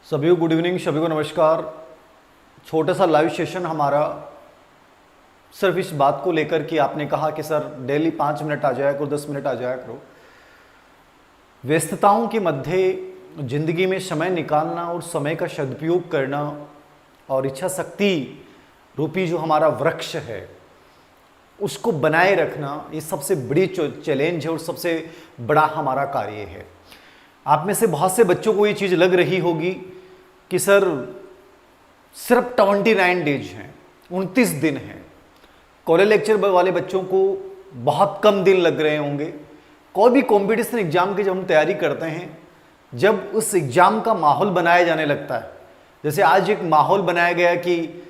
सभी को good evening, सभी को नमस्कार। छोटा सा लाइव सेशन हमारा सिर्फ इस बात को लेकर कि आपने कहा कि सर डेली 5 मिनट आ जाया करो, 10 मिनट आ जाया करो। व्यस्तताओं के मध्य जिंदगी में समय निकालना और समय का सदुपयोग करना और इच्छा शक्ति रूपी जो हमारा वृक्ष है उसको बनाए रखना, ये सबसे बड़ी चैलेंज है और सबसे बड़ा हमारा कार्य है। आप में से बहुत से बच्चों को ये चीज़ लग रही होगी कि सर सिर्फ 29 डेज हैं, 29 दिन हैं। कॉलेज लेक्चर वाले बच्चों को बहुत कम दिन लग रहे होंगे। कोई भी कॉम्पिटिशन एग्जाम की जब हम तैयारी करते हैं, जब उस एग्ज़ाम का माहौल बनाया जाने लगता है, जैसे आज एक माहौल बनाया गया कि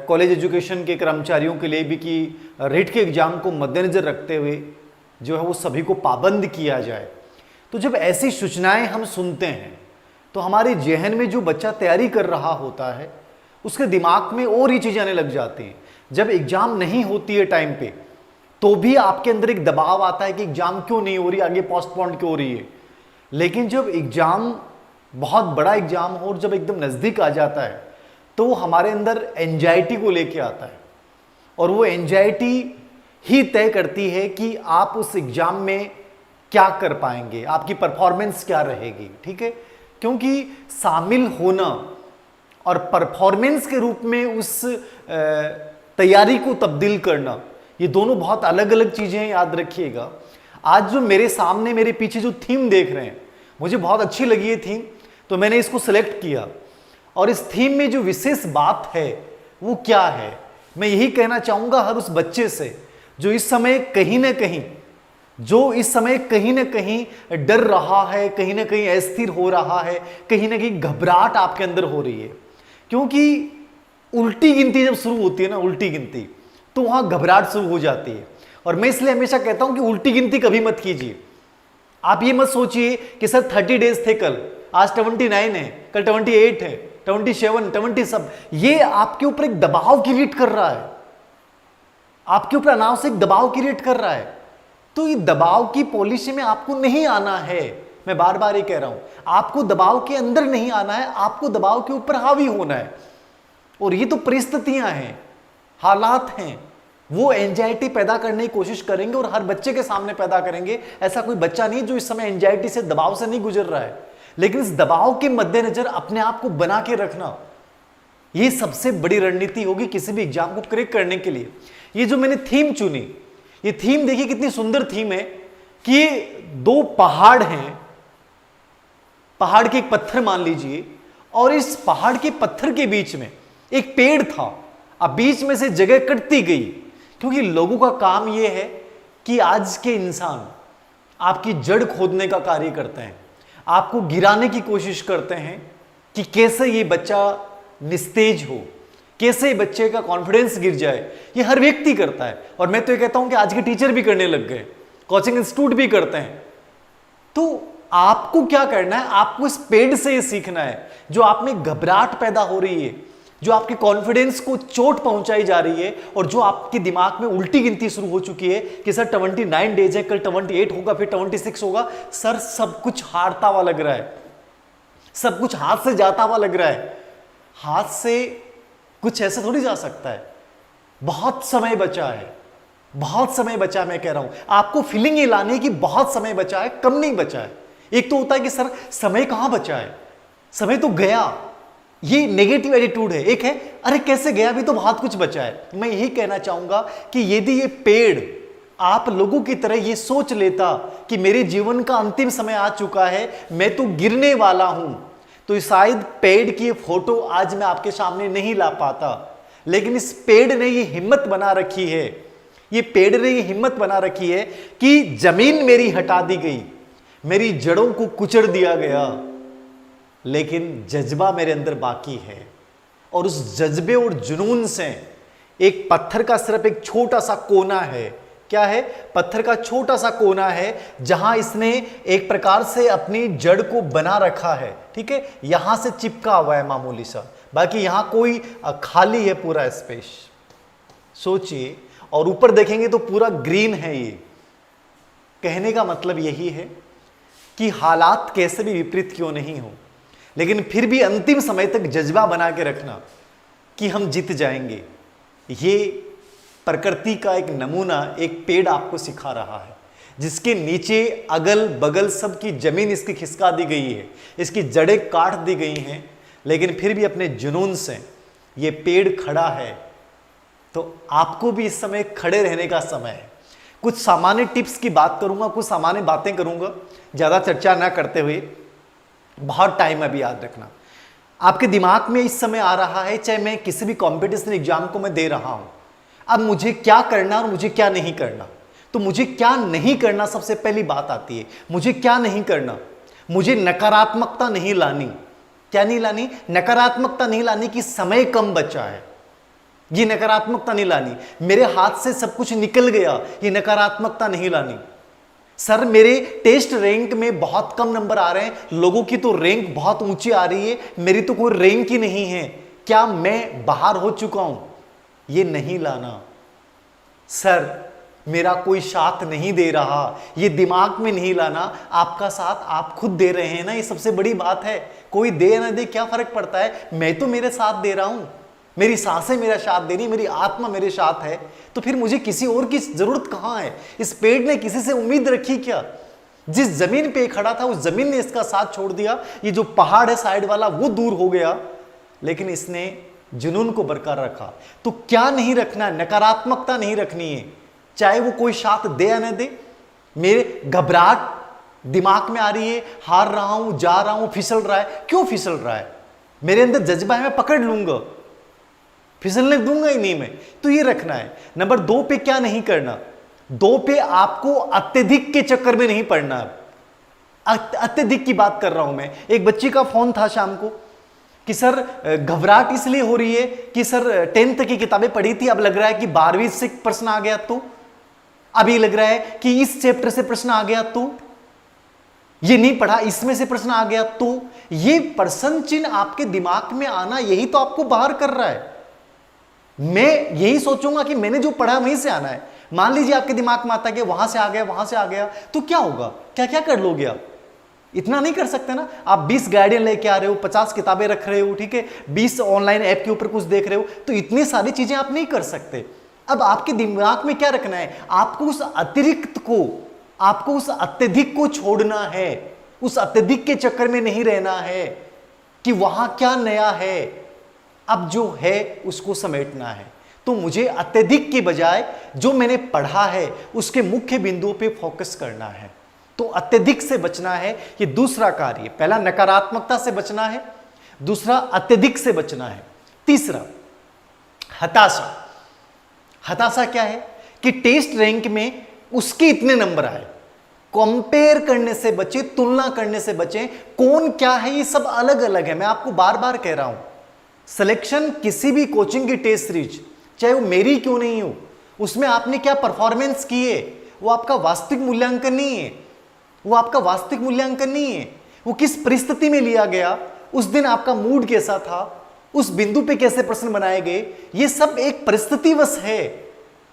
कॉलेज एजुकेशन के कर्मचारियों के लिए भी कि रेट के एग्ज़ाम को मद्देनज़र रखते हुए जो है वो सभी को पाबंद किया जाए। तो जब ऐसी सूचनाएं हम सुनते हैं तो हमारे जहन में जो बच्चा तैयारी कर रहा होता है उसके दिमाग में और ही चीज़ें आने लग जाती हैं। जब एग्ज़ाम नहीं होती है टाइम पे तो भी आपके अंदर एक दबाव आता है कि एग्ज़ाम क्यों नहीं हो रही, आगे पोस्टपोन क्यों हो रही है। लेकिन जब एग्ज़ाम बहुत बड़ा एग्ज़ाम हो और जब एकदम नज़दीक आ जाता है तो हमारे अंदर एंजाइटी को लेके आता है और वो एंजाइटी ही तय करती है कि आप उस एग्ज़ाम में क्या कर पाएंगे, आपकी परफॉर्मेंस क्या रहेगी। ठीक है, क्योंकि शामिल होना और परफॉर्मेंस के रूप में उस तैयारी को तब्दील करना, ये दोनों बहुत अलग अलग चीज़ें हैं, याद रखिएगा। आज जो मेरे सामने मेरे पीछे जो थीम देख रहे हैं, मुझे बहुत अच्छी लगी ये थीम, तो मैंने इसको सेलेक्ट किया। और इस थीम में जो विशेष बात है वो क्या है, मैं यही कहना चाहूँगा हर उस बच्चे से जो इस समय कहीं ना कहीं डर रहा है, कहीं ना कहीं अस्थिर हो रहा है, कहीं ना कहीं घबराहट आपके अंदर हो रही है। क्योंकि उल्टी गिनती जब शुरू होती है ना, उल्टी गिनती, तो वहाँ घबराहट शुरू हो जाती है। और मैं इसलिए हमेशा कहता हूँ कि उल्टी गिनती कभी मत कीजिए। आप ये मत सोचिए कि सर 30 डेज थे कल, आज 29 है, कल 28 है, 27, 20 सब। ये आपके ऊपर एक दबाव क्रिएट कर रहा है, आपके ऊपर अनावश्यक दबाव क्रिएट कर रहा है। तो ये दबाव की पॉलिसी में आपको नहीं आना है। मैं बार बार ये कह रहा हूं, आपको दबाव के अंदर नहीं आना है, आपको दबाव के ऊपर हावी होना है। और ये तो परिस्थितियां हैं, हालात हैं, वो एंजाइटी पैदा करने की कोशिश करेंगे और हर बच्चे के सामने पैदा करेंगे। ऐसा कोई बच्चा नहीं जो इस समय एंजाइटी से, दबाव से नहीं गुजर रहा है, लेकिन इस दबाव के मद्देनजर अपने आप को बना के रखना, ये सबसे बड़ी रणनीति होगी किसी भी एग्जाम को क्रैक करने के लिए। ये जो मैंने थीम चुनी, ये थीम देखिए कितनी सुंदर थीम है कि ये 2 पहाड़ हैं, पहाड़ के एक पत्थर मान लीजिए, और इस पहाड़ के पत्थर के बीच में एक पेड़ था। अब बीच में से जगह कटती गई, क्योंकि लोगों का काम यह है कि आज के इंसान आपकी जड़ खोदने का कार्य करते हैं, आपको गिराने की कोशिश करते हैं कि कैसे ये बच्चा निस्तेज हो, कैसे बच्चे का कॉन्फिडेंस गिर जाए। ये हर व्यक्ति करता है, और मैं तो ये कहता हूं कि आज के टीचर भी करने लग गए, कोचिंग इंस्टीट्यूट भी करते हैं। तो आपको क्या करना है, आपको इस पेड़ से ये सीखना है। जो आप में घबराहट पैदा हो रही है, जो आपके कॉन्फिडेंस को चोट पहुंचाई जा रही है, और जो आपके दिमाग में उल्टी गिनती शुरू हो चुकी है कि सर 29 डेज है, कल 28 होगा, फिर 26 होगा, सर सब कुछ हारता हुआ लग रहा है, सब कुछ हाथ से जाता हुआ लग रहा है। हाथ से कुछ ऐसे थोड़ी जा सकता है। बहुत समय बचा है, बहुत समय बचा है। मैं कह रहा हूं आपको फीलिंग ये लाने की बहुत समय बचा है, कम नहीं बचा है। एक तो होता है कि सर समय कहां बचा है, समय तो गया, ये नेगेटिव एटीट्यूड है। एक है अरे कैसे गया, अभी तो बहुत कुछ बचा है। मैं यही कहना चाहूंगा कि यदि ये पेड़ आप लोगों की तरह ये सोच लेता कि मेरे जीवन का अंतिम समय आ चुका है, मैं तो गिरने वाला हूं, तो शायद पेड़ की फोटो आज मैं आपके सामने नहीं ला पाता। लेकिन इस पेड़ ने ये हिम्मत बना रखी है, ये पेड़ ने ये हिम्मत बना रखी है कि जमीन मेरी हटा दी गई, मेरी जड़ों को कुचल दिया गया, लेकिन जज्बा मेरे अंदर बाकी है। और उस जज्बे और जुनून से एक पत्थर का सिर्फ एक छोटा सा कोना है। क्या है? पत्थर का छोटा सा कोना है जहां इसने एक प्रकार से अपनी जड़ को बना रखा है। ठीक है, यहां से चिपका हुआ है मामूली सा, बाकी यहां कोई खाली है पूरा स्पेस। सोचिए, और ऊपर देखेंगे तो पूरा ग्रीन है। ये कहने का मतलब यही है कि हालात कैसे भी विपरीत क्यों नहीं हो, लेकिन फिर भी अंतिम समय तक जज्बा बना के रखना कि हम जीत जाएंगे। ये प्रकृति का एक नमूना एक पेड़ आपको सिखा रहा है, जिसके नीचे अगल बगल सब की जमीन इसकी खिसका दी गई है, इसकी जड़ें काट दी गई हैं, लेकिन फिर भी अपने जुनून से ये पेड़ खड़ा है। तो आपको भी इस समय खड़े रहने का समय है। कुछ सामान्य टिप्स की बात करूंगा, कुछ सामान्य बातें करूंगा, ज़्यादा चर्चा ना करते हुए। बहुत टाइम अभी याद रखना, आपके दिमाग में इस समय आ रहा है, चाहे मैं किसी भी कॉम्पिटिशन एग्जाम को मैं दे रहा हूं, अब मुझे क्या करना और मुझे क्या नहीं करना। तो मुझे क्या नहीं करना सबसे पहली बात आती है। मुझे क्या नहीं करना, मुझे नकारात्मकता नहीं लानी। क्या नहीं लानी? नकारात्मकता नहीं लानी कि समय कम बचा है, ये नकारात्मकता नहीं लानी। मेरे हाथ से सब कुछ निकल गया, ये नकारात्मकता नहीं लानी। सर मेरे टेस्ट रैंक में बहुत कम नंबर आ रहे हैं, लोगों की तो रैंक बहुत ऊंची आ रही है, मेरी तो कोई रैंक ही नहीं है, क्या मैं बाहर हो चुका हूं? ये नहीं लाना। सर मेरा कोई साथ नहीं दे रहा, ये दिमाग में नहीं लाना। आपका साथ आप खुद दे रहे हैं ना, ये सबसे बड़ी बात है। कोई दे ना दे क्या फर्क पड़ता है, मैं तो मेरे साथ दे रहा हूं, मेरी सांसें मेरा साथ दे रही, मेरी आत्मा मेरे साथ है, तो फिर मुझे किसी और की जरूरत कहां है? इस पेड़ ने किसी से उम्मीद रखी क्या? जिस जमीन पे खड़ा था उस जमीन ने इसका साथ छोड़ दिया। ये जो पहाड़ है साइड वाला वो दूर हो गया, लेकिन इसने जुनून को बरकरार रखा। तो क्या नहीं रखना? नकारात्मकता नहीं रखनी है, चाहे वो कोई साथ दे या न दे। मेरे घबराहट दिमाग में आ रही है, हार रहा हूं, जा रहा हूं, फिसल रहा है। क्यों फिसल रहा है? मेरे अंदर जज्बा है, मैं पकड़ लूंगा, फिसलने दूंगा ही नहीं मैं। तो ये रखना है। नंबर 2 पे क्या नहीं करना? 2 पे आपको अत्यधिक के चक्कर में नहीं पड़ना। अत्यधिक की बात कर रहा हूं मैं। एक बच्ची का फोन था शाम को कि सर घबराहट इसलिए हो रही है कि सर 10th की किताबें पढ़ी थी, अब लग रहा है कि 12वीं से प्रश्न आ गया, तो अभी लग रहा है कि इस चैप्टर से प्रश्न आ गया, तो ये नहीं पढ़ा, इसमें से प्रश्न आ गया। तो ये प्रश्न चिन्ह आपके दिमाग में आना, यही तो आपको बाहर कर रहा है। मैं यही सोचूंगा कि मैंने जो पढ़ा वहीं से आना है। मान लीजिए आपके दिमाग में आता है कि वहां से आ गया, वहां से आ गया, तो क्या होगा? क्या क्या कर लोगे आप? इतना नहीं कर सकते ना। आप 20 गाइडियन लेके आ रहे हो, 50 किताबें रख रहे हो, ठीक है, 20 ऑनलाइन ऐप के ऊपर कुछ देख रहे हो, तो इतनी सारी चीजें आप नहीं कर सकते। अब आपके दिमाग में क्या रखना है? आपको उस अतिरिक्त को, आपको उस अत्यधिक को छोड़ना है, उस अत्यधिक के चक्कर में नहीं रहना है कि वहां क्या नया है, अब जो है उसको समेटना है। तो मुझे अत्यधिक के बजाय जो मैंने पढ़ा है उसके मुख्य बिंदुओं पे फोकस करना है। तो अत्यधिक से बचना है, ये दूसरा कार्य। पहला नकारात्मकता से बचना है, दूसरा अत्यधिक से बचना है, तीसरा हताशा। हताशा क्या है? कि टेस्ट रैंक में उसके इतने नंबर आए। कंपेयर करने से बचे, तुलना करने से बचे। कौन क्या है ये सब अलग अलग है। मैं आपको बार बार कह रहा हूं, सिलेक्शन किसी भी कोचिंग की टेस्ट सीरीज, चाहे वो मेरी क्यों नहीं हो, उसमें आपने क्या परफॉर्मेंस की है, वो आपका वास्तविक मूल्यांकन नहीं है। वो आपका वास्तविक मूल्यांकन नहीं है। वो किस परिस्थिति में लिया गया, उस दिन आपका मूड कैसा था, उस बिंदु पे कैसे प्रश्न बनाए गए, ये सब एक परिस्थितिवश है।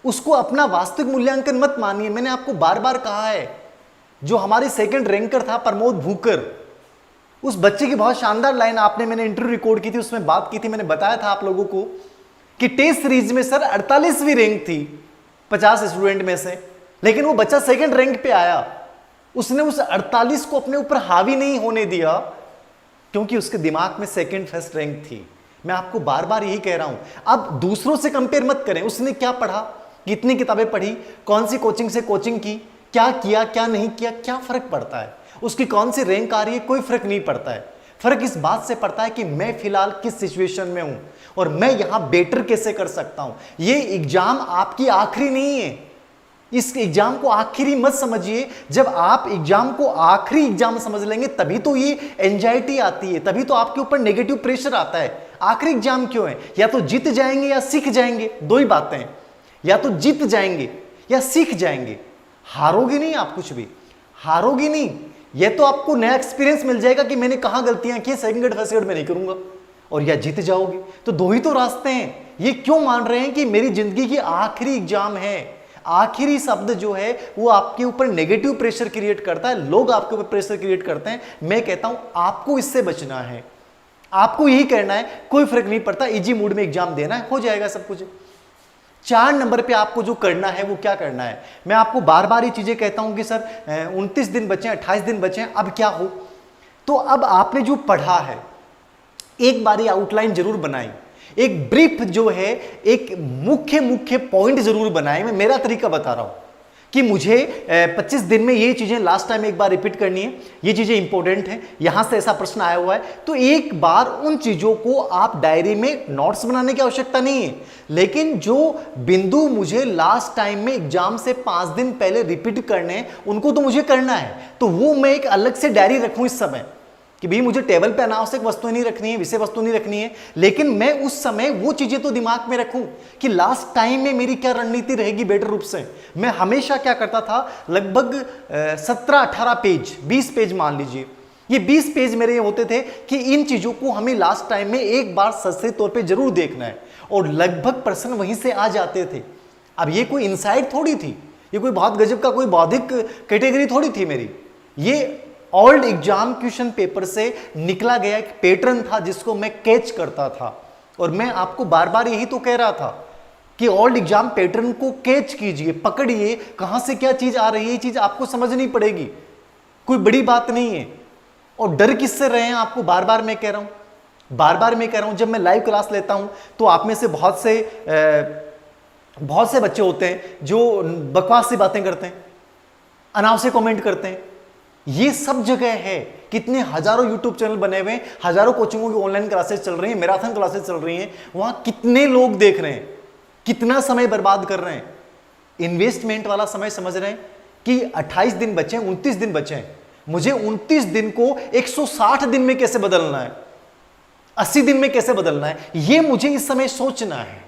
उसको अपना वास्तविक मूल्यांकन मत मानिए। मैंने आपको बार बार कहा है, जो हमारे सेकंड रैंकर था प्रमोद भूकर, उस बच्चे की बहुत शानदार लाइन आपने, मैंने इंटरव्यू रिकॉर्ड की थी, उसमें बात की थी, मैंने बताया था आप लोगों को कि टेस्ट सीरीज में सर 48वीं रैंक थी 50 स्टूडेंट में से, लेकिन वो बच्चा सेकंड रैंक पे आया। उसने उस 48 को अपने ऊपर हावी नहीं होने दिया, क्योंकि उसके दिमाग में सेकंड फर्स्ट रैंक थी। मैं आपको बार बार यही कह रहा हूं। अब दूसरों से कंपेयर मत करें। उसने क्या पढ़ा, कितनी किताबें पढ़ी, कौन सी कोचिंग से कोचिंग की, क्या किया क्या नहीं किया, क्या फर्क पड़ता है? उसकी कौन सी रैंक आ रही है, कोई फर्क नहीं पड़ता है। फर्क इस बात से पड़ता है कि मैं फिलहाल किस सिचुएशन में हूं और मैं यहां बेटर कैसे कर सकता हूं। ये एग्जाम आपकी आखिरी नहीं है। इस एग्जाम को आखिरी मत समझिए। जब आप एग्जाम को आखिरी एग्जाम समझ लेंगे तभी तो ये एंजाइटी आती है, तभी तो आपके ऊपर नेगेटिव प्रेशर आता है। आखिरी एग्जाम क्यों है? या तो जीत जाएंगे या सीख जाएंगे, दो ही बातें हैं। या तो जीत जाएंगे या सीख जाएंगे। हारोगे नहीं आप, कुछ भी हारोगे नहीं। यह तो आपको नया एक्सपीरियंस मिल जाएगा कि मैंने कहां गलतियां की, सेकंड ग्रेड फर्स्ट ग्रेड में नहीं करूंगा। और या जीत जाओगे। तो दो ही तो रास्ते हैं। ये क्यों मान रहे हैं कि मेरी जिंदगी की आखिरी एग्जाम है, आखिरी शब्द जो है वो आपके ऊपर नेगेटिव प्रेशर क्रिएट करता है, लोग आपके ऊपर प्रेशर क्रिएट करते हैं। मैं कहता हूं आपको इससे बचना है, आपको यही करना है, कोई फर्क नहीं पड़ता, इजी मूड में एग्जाम देना है, हो जाएगा सब कुछ। 4 नंबर पे आपको जो करना है वो क्या करना है, मैं आपको बार बार ये चीजें कहता हूं कि सर 29 दिन बचे हैं, 28 दिन बचे हैं, अब क्या हो। तो अब आपने जो पढ़ा है एक बारी आउटलाइन जरूर बनाई, एक ब्रीफ जो है, एक मुख्य मुख्य पॉइंट जरूर बनाए। मैं मेरा तरीका बता रहा हूं कि मुझे 25 दिन में ये चीजें लास्ट टाइम एक बार रिपीट करनी है, ये चीजें इंपॉर्टेंट हैं, यहां से ऐसा प्रश्न आया हुआ है, तो एक बार उन चीजों को आप डायरी में नोट्स बनाने की आवश्यकता नहीं है, लेकिन जो बिंदु मुझे लास्ट टाइम में एग्जाम से 5 दिन पहले रिपीट करने हैं उनको तो मुझे करना है, तो वो मैं एक अलग से डायरी रखूं इस समय कि भाई मुझे टेबल पे अनावश्यक वस्तुएं नहीं रखनी है, विषय वस्तु नहीं रखनी है, लेकिन मैं उस समय वो चीजें तो दिमाग में रखूं कि लास्ट टाइम में मेरी क्या रणनीति रहेगी बेटर रूप से। मैं हमेशा क्या करता था, लगभग 17-18 पेज, 20 पेज मान लीजिए, ये 20 पेज मेरे होते थे कि इन चीजों को हमें लास्ट टाइम में एक बार सस्ते तौर पर जरूर देखना है, और लगभग प्रश्न वहीं से आ जाते थे। अब ये कोई इंसाइट थोड़ी थी, ये कोई बहुत गजब का कोई बौद्धिक कैटेगरी थोड़ी थी मेरी, ये ओल्ड एग्जाम क्वेश्चन पेपर से निकला गया एक पैटर्न था जिसको मैं कैच करता था। और मैं आपको बार बार यही तो कह रहा था कि ओल्ड एग्जाम पैटर्न को कैच कीजिए, पकड़िए, कहां से क्या चीज आ रही है, ये चीज आपको समझनी पड़ेगी, कोई बड़ी बात नहीं है। और डर किससे रहे हैं आपको बार बार मैं कह रहा हूं, बार बार मैं कह रहा हूं, जब मैं लाइव क्लास लेता हूं तो आप में से बहुत से बच्चे होते हैं जो बकवास सी बातें करते हैं, अनावश्यक कमेंट करते हैं। ये सब जगह है, कितने हजारों यूट्यूब चैनल बने हुए हैं, हजारों कोचिंगों की ऑनलाइन क्लासेस चल रही हैं, मैराथन क्लासेस चल रही हैं, वहां कितने लोग देख रहे हैं, कितना समय बर्बाद कर रहे हैं, इन्वेस्टमेंट वाला समय समझ रहे हैं कि 28 दिन बचे हैं, 29 दिन बचे हैं, मुझे 29 दिन को 160 दिन में कैसे बदलना है, 80 दिन में कैसे बदलना है, ये मुझे इस समय सोचना है।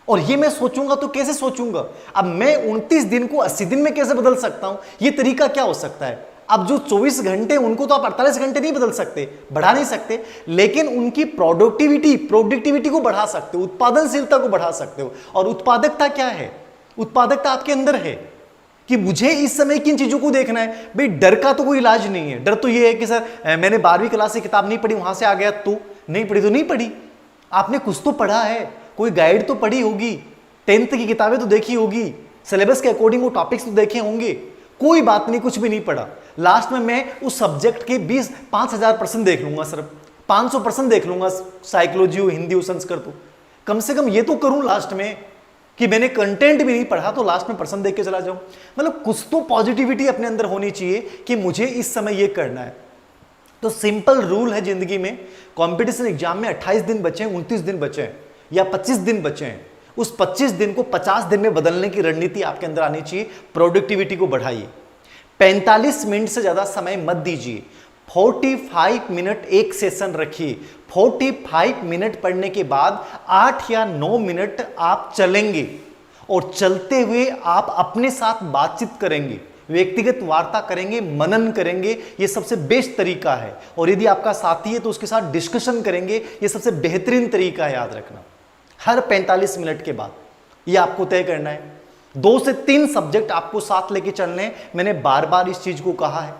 और ये मैं सोचूंगा तो कैसे सोचूंगा, अब मैं 29 दिन को 80 दिन में कैसे बदल सकता हूं, ये तरीका क्या हो सकता है। अब जो 24 घंटे उनको तो आप 48 घंटे नहीं बदल सकते, बढ़ा नहीं सकते, लेकिन उनकी प्रोडक्टिविटी को बढ़ा सकते हो, उत्पादनशीलता को बढ़ा सकते हो। और उत्पादकता क्या है, उत्पादकता आपके अंदर है कि मुझे इस समय किन चीजों को देखना है। भाई डर का तो कोई इलाज नहीं है, डर तो ये है कि सर मैंने 12वीं क्लास से किताब नहीं पढ़ी, वहां से आ गया, तो नहीं पढ़ी तो नहीं पढ़ी, आपने कुछ तो पढ़ा है, कोई गाइड तो पढ़ी होगी, 10th की किताबें तो देखी होगी, सिलेबस के अकॉर्डिंग वो टॉपिक्स तो देखे होंगे, कोई बात नहीं, कुछ भी नहीं पढ़ा, लास्ट में मैं उस सब्जेक्ट के 5,000 प्रश्न देख लूंगा, सिर्फ 500 प्रश्न देख लूंगा, साइकोलॉजी हो, हिंदी हो, संस्कृत हो, कम से कम ये तो करूं लास्ट में कि मैंने कंटेंट भी नहीं पढ़ा तो लास्ट में प्रश्न देख के चला जाऊं। मतलब कुछ तो पॉजिटिविटी अपने अंदर होनी चाहिए कि मुझे इस समय ये करना है। तो सिंपल रूल है जिंदगी में, कंपटीशन एग्जाम में 28 दिन बचे हैं, 29 दिन बचे हैं या 25 दिन बचे हैं, उस 25 दिन को 50 दिन में बदलने की रणनीति आपके अंदर आनी चाहिए। प्रोडक्टिविटी को बढ़ाइए, 45 मिनट से ज्यादा समय मत दीजिए, 45 मिनट एक सेशन रखिए, 45 मिनट पढ़ने के बाद 8 या 9 मिनट आप चलेंगे और चलते हुए आप अपने साथ बातचीत करेंगे, व्यक्तिगत वार्ता करेंगे, मनन करेंगे, ये सबसे बेस्ट तरीका है। और यदि आपका साथी है तो उसके साथ डिस्कशन करेंगे, ये सबसे बेहतरीन तरीका है, याद रखना। हर 45 मिनट के बाद ये आपको तय करना है, 2 से 3 सब्जेक्ट आपको साथ लेके चलने हैं। मैंने बार बार इस चीज को कहा है,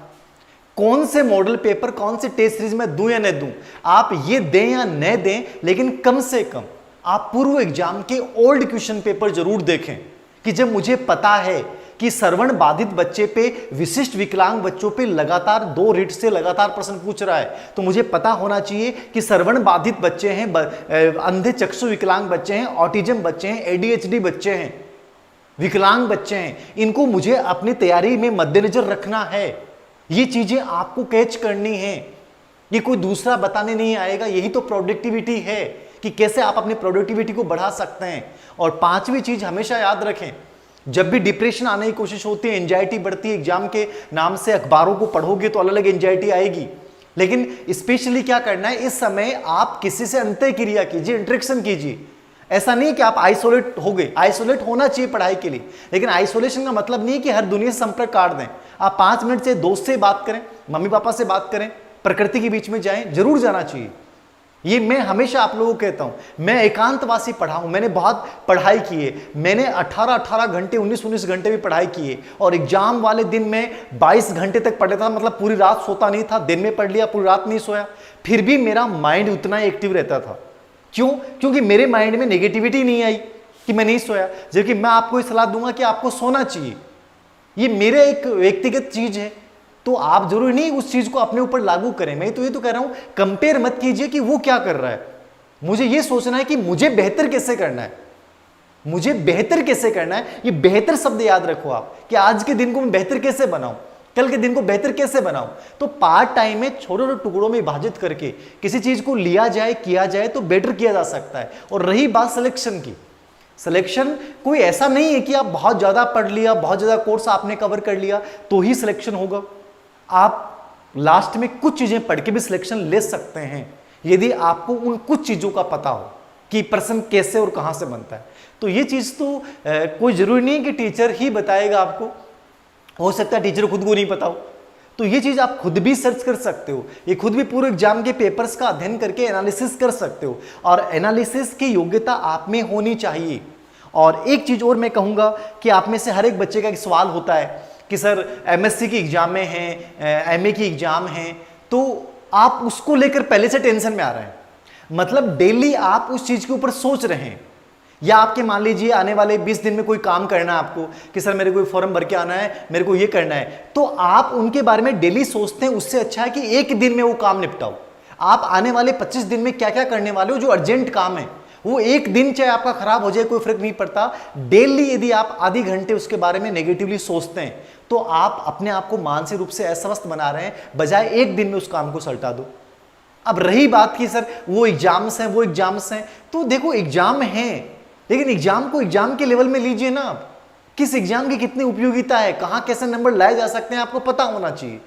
कौन से मॉडल पेपर, कौन से टेस्ट सीरीज में दूं या न दूं, आप ये दें या न दें, लेकिन कम से कम आप पूर्व एग्जाम के ओल्ड क्वेश्चन पेपर जरूर देखें कि जब मुझे पता है कि श्रवण बाधित बच्चे पे, विशिष्ट विकलांग बच्चों पे लगातार 2 रीट से लगातार प्रश्न पूछ रहा है, तो मुझे पता होना चाहिए कि श्रवण बाधित बच्चे हैं, अंधे चक्षु विकलांग बच्चे हैं, ऑटिज्म बच्चे हैं, एडीएचडी बच्चे हैं, विकलांग बच्चे हैं, इनको मुझे अपनी तैयारी में मद्देनजर रखना है। ये चीजें आपको कैच करनी है, ये कोई दूसरा बताने नहीं आएगा। यही तो प्रोडक्टिविटी है कि कैसे आप अपनी प्रोडक्टिविटी को बढ़ा सकते हैं। और 5वीं चीज हमेशा याद रखें, जब भी डिप्रेशन आने की कोशिश होती है, एंजाइटी बढ़ती है, एग्जाम के नाम से अखबारों को पढ़ोगे तो अलग अलग एंजाइटी आएगी, लेकिन स्पेशली क्या करना है, इस समय आप किसी से अंतःक्रिया कीजिए, इंटरेक्शन कीजिए। ऐसा नहीं कि आप आइसोलेट हो गए, आइसोलेट होना चाहिए पढ़ाई के लिए, लेकिन आइसोलेशन का मतलब नहीं कि हर दुनिया से संपर्क काट दें। आप 5 मिनट से दोस्त से बात करें, मम्मी पापा से बात करें, प्रकृति के बीच में जाएं, जरूर जाना चाहिए। ये मैं हमेशा आप लोगों को कहता हूं, मैं एकांतवासी पढ़ा हूं, मैंने बहुत पढ़ाई की है, मैंने 18 घंटे 19 घंटे भी पढ़ाई की है, और एग्जाम वाले दिन में 22 घंटे तक पढ़ता था, मतलब पूरी रात सोता नहीं था, दिन में पढ़ लिया, पूरी रात नहीं सोया, फिर भी मेरा माइंड उतना ही एक्टिव रहता था। क्यों? क्योंकि मेरे माइंड में नेगेटिविटी नहीं आई कि मैं नहीं सोया। जबकि मैं आपको सलाह दूंगा कि आपको सोना चाहिए, ये मेरे एक व्यक्तिगत चीज है, तो आप जरूरी नहीं उस चीज को अपने ऊपर लागू करें। मैं तो ये तो कह रहा हूं, कंपेयर मत कीजिए कि वो क्या कर रहा है, मुझे ये सोचना है कि मुझे बेहतर कैसे करना है, मुझे बेहतर कैसे करना है। ये बेहतर शब्द याद रखो आप, कि आज के दिन को मैं बेहतर कैसे बनाऊं, कल के दिन को बेहतर कैसे बनाऊं। तो पार्ट टाइम में छोटे छोटे टुकड़ों में विभाजित करके किसी चीज को लिया जाए, किया जाए तो बेटर किया जा सकता है। और रही बात सिलेक्शन की, सिलेक्शन कोई ऐसा नहीं है कि आप बहुत ज्यादा पढ़ लिया, बहुत ज्यादा कोर्स आपने कवर कर लिया तो ही सिलेक्शन होगा। आप लास्ट में कुछ चीजें पढ़ के भी सिलेक्शन ले सकते हैं, यदि आपको उन कुछ चीजों का पता हो कि पर्सन कैसे और कहां से बनता है। तो ये चीज तो कोई जरूरी नहीं है कि टीचर ही बताएगा आपको, हो सकता है टीचर खुद को नहीं पता हो। तो ये चीज आप खुद भी सर्च कर सकते हो, ये खुद भी पूरे एग्जाम के पेपर्स का अध्ययन करके एनालिसिस कर सकते हो, और एनालिसिस की योग्यता आप में होनी चाहिए। और एक चीज और मैं कहूंगा कि आप में से हर एक बच्चे का एक सवाल होता है कि सर एमएससी की एग्जाम में है, एमए की एग्जाम है, तो आप उसको लेकर पहले से टेंशन में आ रहे हैं, मतलब डेली आप उस चीज के ऊपर सोच रहे हैं। या आपके मान लीजिए आने वाले 20 दिन में कोई काम करना है आपको, कि सर मेरे को फॉर्म भर के आना है, मेरे को ये करना है, तो आप उनके बारे में डेली सोचते हैं। उससे अच्छा है कि एक दिन में वो काम निपटाओ। आप आने वाले 25 दिन में क्या क्या करने वाले हो, जो अर्जेंट काम है, वो एक दिन चाहे आपका खराब हो जाए कोई फर्क नहीं पड़ता। डेली यदि आप आधी घंटे उसके बारे में नेगेटिवली सोचते हैं तो आप अपने आप को मानसिक रूप से अस्वस्थ बना रहे हैं, बजाय एक दिन में उस काम को सल्टा दो। अब रही बात कि सर वो एग्जाम्स हैं, वो एग्जाम्स हैं, तो देखो एग्जाम है, लेकिन एग्जाम को एग्जाम के लेवल में लीजिए ना आप। किस एग्जाम की कितनी उपयोगिता है, कहां कैसे नंबर लाए जा सकते हैं, आपको पता होना चाहिए।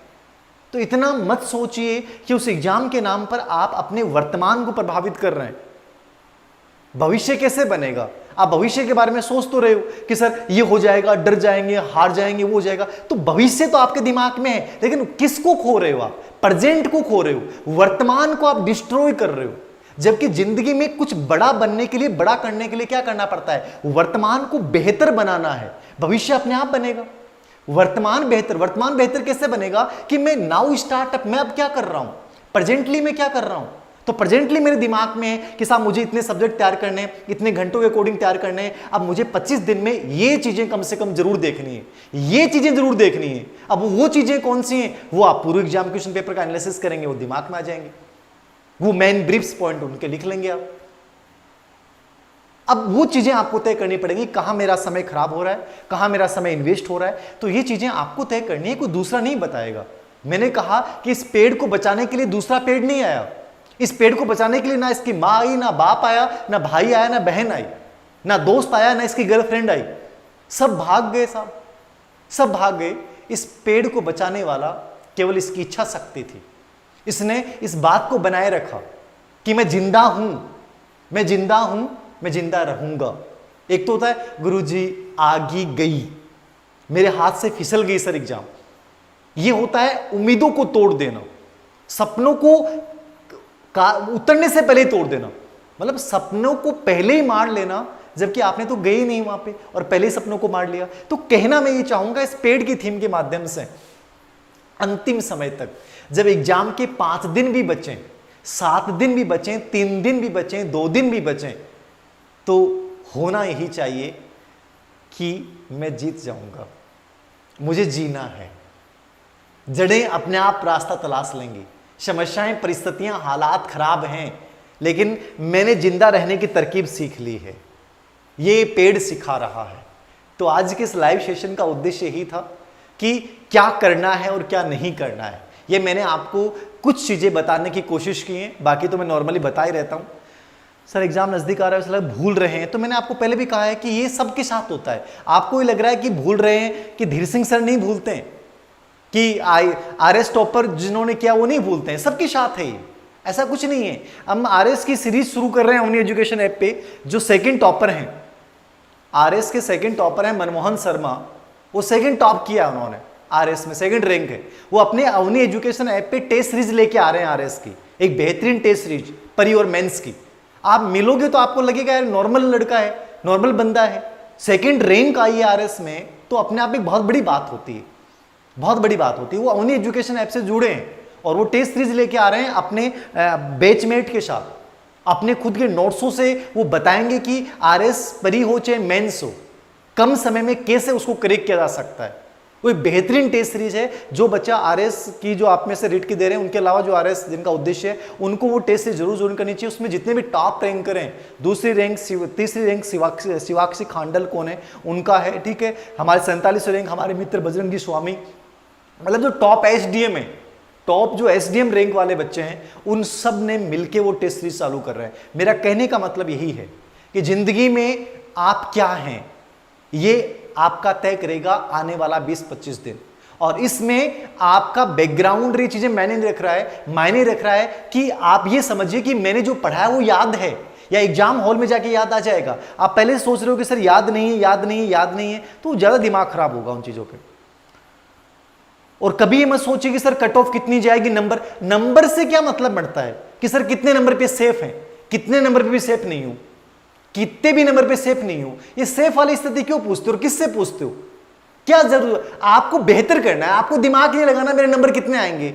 तो इतना मत सोचिए कि उस एग्जाम के नाम पर आप अपने वर्तमान को प्रभावित कर रहे हैं। भविष्य कैसे बनेगा, आप भविष्य के बारे में सोच तो रहे हो कि सर ये हो जाएगा, डर जाएंगे, हार जाएंगे, वो हो जाएगा, तो भविष्य तो आपके दिमाग में है, लेकिन किसको खो रहे हो आप? प्रेजेंट को खो रहे हो, वर्तमान को आप डिस्ट्रॉय कर रहे हो। जबकि जिंदगी में कुछ बड़ा बनने के लिए, बड़ा करने के लिए क्या करना पड़ता है? वर्तमान को बेहतर बनाना है, भविष्य अपने आप बनेगा। वर्तमान बेहतर कैसे बनेगा? कि मैं नाउ स्टार्टअप, मैं अब क्या कर रहा हूं, प्रेजेंटली मैं क्या कर रहा हूं। तो प्रेजेंटली मेरे दिमाग में है कि साहब मुझे इतने सब्जेक्ट तैयार करने हैं, इतने घंटों के कोडिंग तैयार करने हैं, अब मुझे 25 दिन में ये चीजें कम से कम जरूर देखनी है, ये चीजें जरूर देखनी है। अब वो चीजें कौन सी हैं, वो आप पूरे एग्जाम क्वेश्चन पेपर का एनालिसिस करेंगे, वो दिमाग में आ जाएंगे, वो मेन ब्रीफ्स पॉइंट उनके लिख लेंगे आप। अब वो चीजें आपको तय करनी पड़ेगी, कहां मेरा समय खराब हो रहा है, कहां मेरा समय इन्वेस्ट हो रहा है। तो ये चीजें आपको तय करनी है, कोई दूसरा नहीं बताएगा। मैंने कहा कि इस पेड़ को बचाने के लिए दूसरा पेड़ नहीं आया, इस पेड़ को बचाने के लिए ना इसकी मां आई, ना बाप आया, ना भाई आया, ना बहन आई, ना दोस्त आया, ना इसकी गर्लफ्रेंड आई, सब भाग गए साहब, सब भाग गए। इस पेड़ को बचाने वाला केवल इसकी इच्छा शक्ति थी। इसने इस बात को बनाए रखा कि मैं जिंदा हूं, मैं जिंदा हूं, मैं जिंदा रहूंगा। एक तो होता है गुरुजी आगी गई, मेरे हाथ से फिसल गई सर एग्जाम, ये होता है उम्मीदों को तोड़ देना, सपनों को उतरने से पहले तोड़ देना, मतलब सपनों को पहले ही मार लेना, जबकि आपने तो गए ही नहीं वहां पे और पहले ही सपनों को मार लिया। तो कहना मैं ये चाहूंगा इस पेड़ की थीम के माध्यम से, अंतिम समय तक जब एग्जाम के 5 दिन भी बचे, 7 दिन भी बचे, 3 दिन भी बचे, 2 दिन भी बचे, तो होना यही चाहिए कि मैं जीत जाऊंगा, मुझे जीना है। जड़ें अपने आप रास्ता तलाश लेंगी, समस्याएं, परिस्थितियां, हालात खराब हैं, लेकिन मैंने जिंदा रहने की तरकीब सीख ली है, ये पेड़ सिखा रहा है। तो आज के इस लाइव सेशन का उद्देश्य यही था कि क्या करना है और क्या नहीं करना है। ये मैंने आपको कुछ चीजें बताने की कोशिश की है, बाकी तो मैं नॉर्मली बता ही रहता हूं। सर एग्जाम नजदीक आ रहा है, इसलिए भूल रहे हैं, तो मैंने आपको पहले भी कहा है कि ये सबके साथ होता है। आपको ये लग रहा है कि भूल रहे हैं, कि धीर सिंह सर नहीं भूलते हैं, कि आरएस टॉपर जिन्होंने किया वो नहीं भूलते हैं, सबके साथ है ये, ऐसा कुछ नहीं है। हम आरएस की सीरीज शुरू कर रहे हैं ओमनी एजुकेशन ऐप पे। जो सेकंड टॉपर हैं, आरएस के सेकंड टॉपर हैं मनमोहन शर्मा, वो सेकंड टॉप किया उन्होंने, आरएस में सेकंड रैंक है। वो अपने अवनी एजुकेशन ऐप पे टेस्ट सीरीज लेके आ रहे हैं आरएस की, एक बेहतरीन टेस्ट सीरीज परी और मेंस की। आप मिलोगे तो आपको लगेगा यार नॉर्मल लड़का है, नॉर्मल बंदा है, सेकंड रैंक आई है आरएस में, तो अपने आप एक बहुत बड़ी बात होती है, बहुत बड़ी बात होती है। वो अवनी एजुकेशन ऐप से जुड़े हैं और वो टेस्ट सीरीज लेके आ रहे हैं अपने बैचमेट के साथ, अपने खुद के नोट्सों से वो बताएंगे कि आरएस परी हो चाहे मेंस हो, कम समय में कैसे उसको करेक्ट किया जा सकता है। वो एक बेहतरीन टेस्ट सीरीज है। जो बच्चा आरएस की, जो आप में से रीड की दे रहे हैं, उनके अलावा जो आरएस जिनका उद्देश्य है, उनको वो टेस्ट सीरीज जरूर ज्वाइन करनी चाहिए। उसमें जितने भी टॉप रैंकर हैं, दूसरी रैंक, तीसरी रैंक शिवाक्षी खांडल कौन है, उनका है, ठीक है। हमारे 47 रैंक हमारे मित्र बजरंगी स्वामी, मतलब जो टॉप एसडीएम है, टॉप जो एसडीएम रैंक वाले बच्चे हैं, उन सब ने मिलकर वो टेस्ट सीरीज चालू कर रहे हैं। मेरा कहने का मतलब यही है कि जिंदगी में आप क्या हैं, ये आपका तय करेगा आने वाला 20-25 दिन। और इसमें आपका बैकग्राउंड, ये चीजें मायने नहीं रख रहा है, मायने रख रहा है कि आप ये समझिए कि मैंने जो पढ़ा है वो याद है, या एग्जाम हॉल में जाके याद आ जाएगा। आप पहले सोच रहे हो कि सर याद नहीं है, याद नहीं है, याद नहीं है, तो ज्यादा दिमाग खराब होगा उन चीजों पे। और कभी ये मत सोचिए कि सर कट ऑफ कितनी जाएगी, नंबर से क्या मतलब बढ़ता है कि सर कितने नंबर पे सेफ है, कितने नंबर पे भी सेफ नहीं हूं, कितने भी नंबर पे सेफ नहीं हो। ये सेफ वाली स्थिति क्यों पूछते हो और किससे पूछते हो, क्या जरूरत? आपको बेहतर करना है, आपको दिमाग नहीं लगाना मेरे नंबर कितने आएंगे,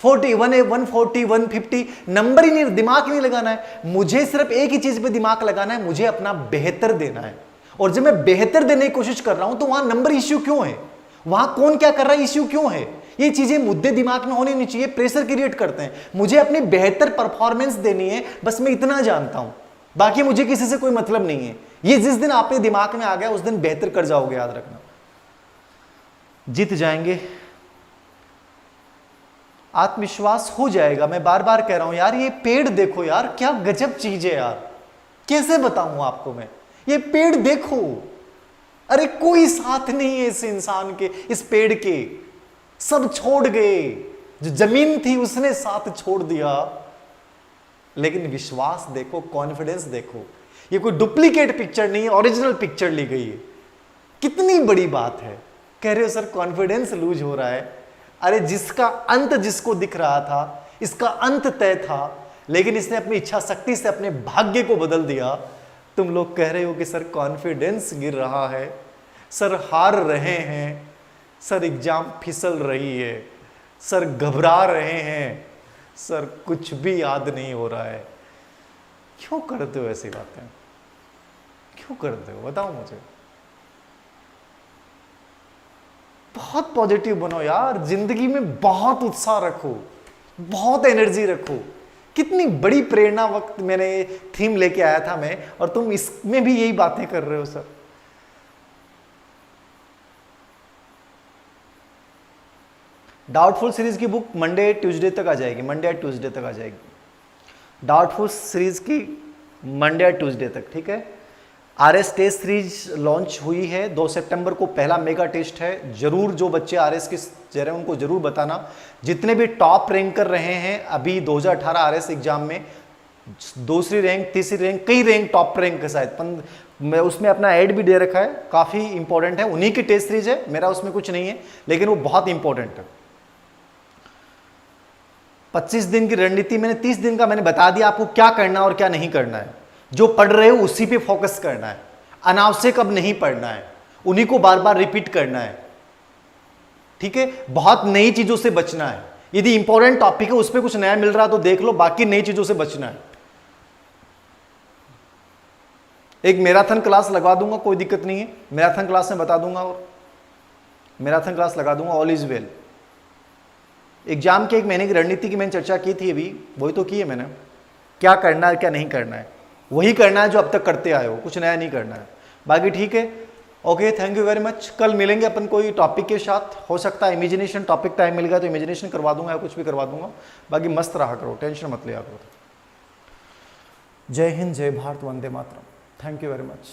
40, 140, 150, नंबर ही नहीं, दिमाग नहीं लगाना है। मुझे सिर्फ एक ही चीज पे दिमाग लगाना है, मुझे अपना बेहतर देना है। और जब मैं बेहतर देने की कोशिश कर रहा हूं तो वहां नंबर इश्यू क्यों है, वहां कौन क्या कर रहा है इश्यू क्यों है? ये चीजें मुद्दे दिमाग में होनी नहीं चाहिए, प्रेशर क्रिएट करते हैं। मुझे अपनी बेहतर परफॉर्मेंस देनी है, बस मैं इतना जानता हूं, बाकी मुझे किसी से कोई मतलब नहीं है। ये जिस दिन आपके दिमाग में आ गया उस दिन बेहतर कर जाओगे, याद रखना, जीत जाएंगे, आत्मविश्वास हो जाएगा। मैं बार बार कह रहा हूं यार, ये पेड़ देखो यार, क्या गजब चीज है यार, कैसे बताऊं आपको मैं, ये पेड़ देखो, अरे कोई साथ नहीं है इस इंसान के, इस पेड़ के, सब छोड़ गए, जो जमीन थी उसने साथ छोड़ दिया। लेकिन विश्वास देखो, कॉन्फिडेंस देखो, ये कोई डुप्लीकेट पिक्चर नहीं है, ओरिजिनल पिक्चर ली गई है। कितनी बड़ी बात है। कह रहे हो सर कॉन्फिडेंस लूज हो रहा है, अरे जिसका अंत जिसको दिख रहा था, इसका अंत तय था, लेकिन इसने अपनी इच्छा शक्ति से अपने भाग्य को बदल दिया। तुम लोग कह रहे हो कि सर कॉन्फिडेंस गिर रहा है, सर हार रहे हैं, सर एग्जाम फिसल रही है, सर घबरा रहे हैं, सर कुछ भी याद नहीं हो रहा है। क्यों करते हो ऐसी बातें, क्यों करते हो, बताओ मुझे। बहुत पॉजिटिव बनो यार, जिंदगी में बहुत उत्साह रखो, बहुत एनर्जी रखो। कितनी बड़ी प्रेरणा वक्त मैंने थीम लेके आया था मैं, और तुम इसमें भी यही बातें कर रहे हो सर। डाउटफुल सीरीज की बुक मंडे ट्यूसडे तक आ जाएगी, मंडे या ट्यूसडे तक आ जाएगी। डाउटफुल सीरीज की मंडे या ट्यूसडे तक, ठीक है। आरएस टेस्ट सीरीज लॉन्च हुई है 2 सितंबर को, पहला मेगा टेस्ट है। जरूर जो बच्चे आरएस के दे रहे हैं उनको जरूर बताना। जितने भी टॉप रैंक कर रहे हैं अभी 2018 आरएस एग्जाम में, दूसरी रैंक, तीसरी रैंक, कई रैंक टॉप रैंक के शायद, मैं उसमें अपना ऐड भी दे रखा है, काफ़ी इंपॉर्टेंट है, उन्हीं की टेस्ट सीरीज है, मेरा उसमें कुछ नहीं है, लेकिन वो बहुत इंपॉर्टेंट है। 25 दिन की रणनीति मैंने 30 दिन का मैंने बता दिया आपको क्या करना और क्या नहीं करना है। जो पढ़ रहे हो उसी पे फोकस करना है, अनावश्यक अब नहीं पढ़ना है, उन्हीं को बार बार रिपीट करना है, ठीक है। बहुत नई चीजों से बचना है। यदि इंपॉर्टेंट टॉपिक है उस पर कुछ नया मिल रहा तो देख लो, बाकी नई चीजों से बचना है। एक मैराथन क्लास लगवा दूंगा, कोई दिक्कत नहीं है, मैराथन क्लास में बता दूंगा, और मैराथन क्लास लगा दूंगा, ऑल इज वेल। एग्जाम के एक महीने की रणनीति की मैंने चर्चा की थी, अभी वही तो की है मैंने, क्या करना है क्या नहीं करना है, वही करना है जो अब तक करते आए हो, कुछ नया नहीं करना है। बाकी ठीक है, okay, thank you very much. कल मिलेंगे अपन कोई टॉपिक के साथ, हो सकता है इमेजिनेशन टॉपिक टाइम मिल गया तो इमेजिनेशन करवा दूंगा या कुछ भी करवा दूंगा। बाकी मस्त रहा करो, टेंशन मत लिया करो। जय हिंद, जय Bharat, Vande Mataram. Thank you very much.